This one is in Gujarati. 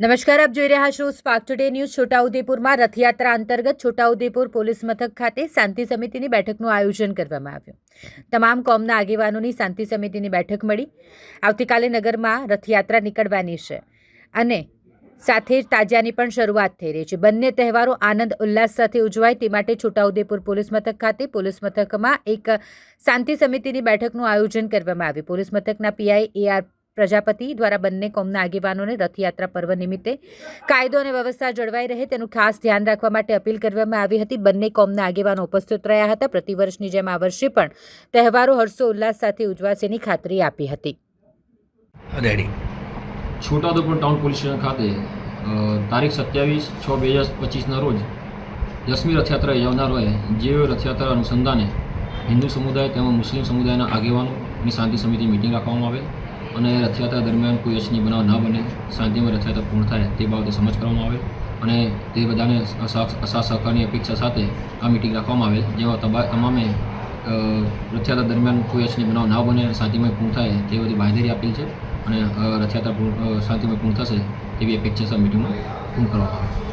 નમસ્કાર, આપ જોઈ રહ્યા છો સ્પાર્ક ટુડે ન્યૂઝ. છોટાઉદેપુરમાં રથયાત્રા અંતર્ગત છોટાઉદેપુર પોલીસ મથક ખાતે શાંતિ સમિતિની બેઠકનું આયોજન કરવામાં આવ્યું. તમામ કોમના આગેવાનોની શાંતિ સમિતિની બેઠક મળી. આવતીકાલે નગરમાં રથયાત્રા નીકળવાની છે અને સાથે જ તાજિયાની પણ શરૂઆત થઈ રહી છે. બંને તહેવારો આનંદ ઉલ્લાસ સાથે ઉજવાય તે માટે છોટાઉદેપુર પોલીસ મથક ખાતે પોલીસ મથકમાં એક શાંતિ સમિતિની બેઠકનું આયોજન કરવામાં આવ્યું. પોલીસ મથકના પીઆઈ AR પ્રજાપતિ દ્વારા બંને કોમના આગેવાનોને રથયાત્રા પર્વ નિમિત્તે કાયદો અને વ્યવસ્થા જળવાઈ રહે તેનું ખાસ ધ્યાન રાખવા માટે અપીલ કરવામાં આવી હતી. બંને કોમના આગેવાનો ઉપસ્થિત રહ્યા હતા. પ્રતિવર્ષની જેમ આ વર્ષે પણ તહેવારો હર્ષો ઉલ્લાસ સાથે ઉજવાશેની ખાતરી આપી હતી. છોટાઉદેપુર ટાઉન પોલીસ સ્ટેશન ખાતે તારીખ 27/6/2025ના રોજ 10મી રથયાત્રા યોજાનાર હોય જે રથયાત્રા અનુસંધાને હિન્દુ સમુદાય તેમજ મુસ્લિમ સમુદાયના આગેવાનોની શાંતિ સમિતિ મિટિંગ રાખવામાં આવે અને રથયાત્રા દરમિયાન કોઈ અછની બનાવ ન બને, શાંતિમાં રથયાત્રા પૂર્ણ થાય તે બાબતે સમજ કરવામાં આવે અને તે બધાને સહકારની અપેક્ષા સાથે આ મિટિંગ રાખવામાં આવે જેમાં તમામે રથયાત્રા દરમિયાન કોઈ અછની બનાવ ન બને અને શાંતિમય પૂર્ણ થાય તે બધી બાંહેધરી આપેલ છે અને રથયાત્રા શાંતિમય પૂર્ણ થશે તેવી અપેક્ષા મિટિંગમાં પૂર્ણ કરવામાં આવે.